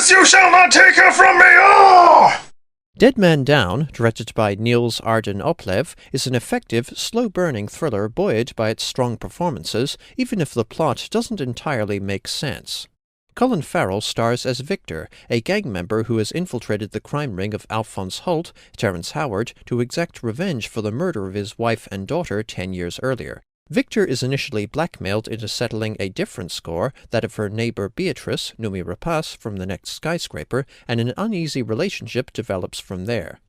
This you shall not take her from me! Oh! Dead Man Down, directed by Nils Arden Oplev, is an effective, slow-burning thriller buoyed by its strong performances, even if the plot doesn't entirely make sense. Colin Farrell stars as Victor, a gang member who has infiltrated the crime ring of Alphonse Holt, Terrence Howard, to exact revenge for the murder of his wife and daughter 10 years earlier. Victor is initially blackmailed into settling a different score, that of her neighbor Beatrice, Noomi Rapace, from the next skyscraper, and an uneasy relationship develops from there.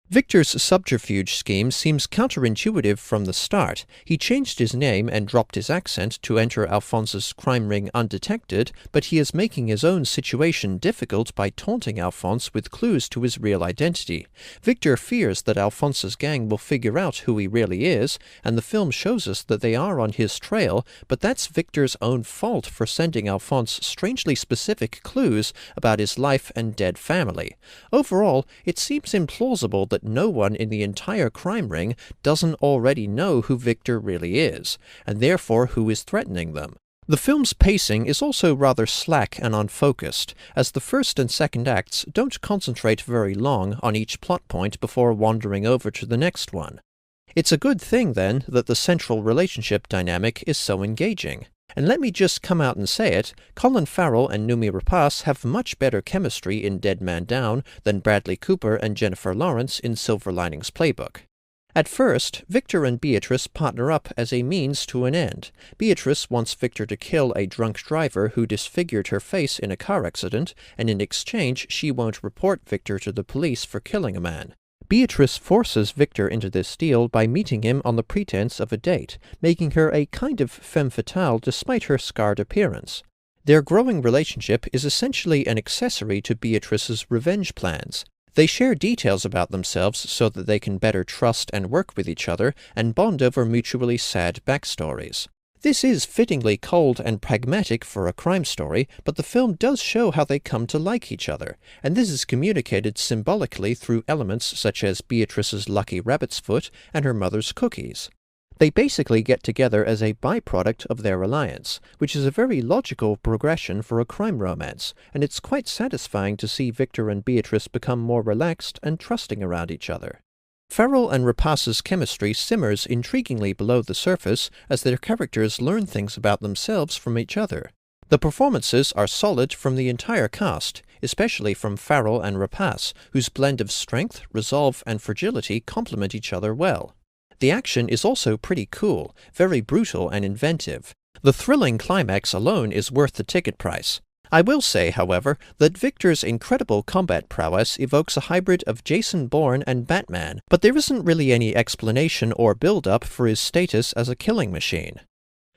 Victor's subterfuge scheme seems counterintuitive from the start. He changed his name and dropped his accent to enter Alphonse's crime ring undetected, but he is making his own situation difficult by taunting Alphonse with clues to his real identity. Victor fears that Alphonse's gang will figure out who he really is, and the film shows us that they are on his trail, but that's Victor's own fault for sending Alphonse strangely specific clues about his life and dead family. Overall, it seems implausible that no one in the entire crime ring doesn't already know who Victor really is, and therefore who is threatening them. The film's pacing is also rather slack and unfocused, as the first and second acts don't concentrate very long on each plot point before wandering over to the next one. It's a good thing, then, that the central relationship dynamic is so engaging. And let me just come out and say it, Colin Farrell and Noomi Rapace have much better chemistry in Dead Man Down than Bradley Cooper and Jennifer Lawrence in Silver Linings Playbook. At first, Victor and Beatrice partner up as a means to an end. Beatrice wants Victor to kill a drunk driver who disfigured her face in a car accident, and in exchange she won't report Victor to the police for killing a man. Beatrice forces Victor into this deal by meeting him on the pretense of a date, making her a kind of femme fatale despite her scarred appearance. Their growing relationship is essentially an accessory to Beatrice's revenge plans. They share details about themselves so that they can better trust and work with each other and bond over mutually sad backstories. This is fittingly cold and pragmatic for a crime story, but the film does show how they come to like each other, and this is communicated symbolically through elements such as Beatrice's lucky rabbit's foot and her mother's cookies. They basically get together as a byproduct of their alliance, which is a very logical progression for a crime romance, and it's quite satisfying to see Victor and Beatrice become more relaxed and trusting around each other. Farrell and Rapace's chemistry simmers intriguingly below the surface as their characters learn things about themselves from each other. The performances are solid from the entire cast, especially from Farrell and Rapace, whose blend of strength, resolve, and fragility complement each other well. The action is also pretty cool, very brutal and inventive. The thrilling climax alone is worth the ticket price. I will say, however, that Victor's incredible combat prowess evokes a hybrid of Jason Bourne and Batman, but there isn't really any explanation or build-up for his status as a killing machine.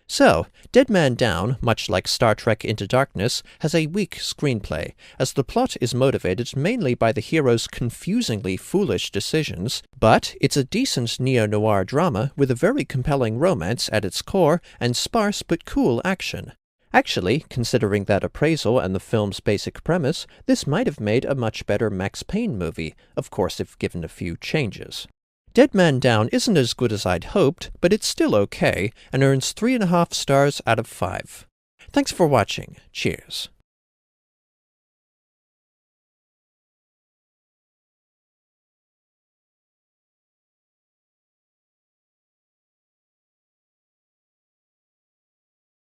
So, Dead Man Down, much like Star Trek Into Darkness, has a weak screenplay, as the plot is motivated mainly by the hero's confusingly foolish decisions, but it's a decent neo-noir drama with a very compelling romance at its core and sparse but cool action. Actually, considering that appraisal and the film's basic premise, this might have made a much better Max Payne movie, of course if given a few changes. Dead Man Down isn't as good as I'd hoped, but it's still okay, and earns 3.5 stars out of 5. Thanks for watching. Cheers.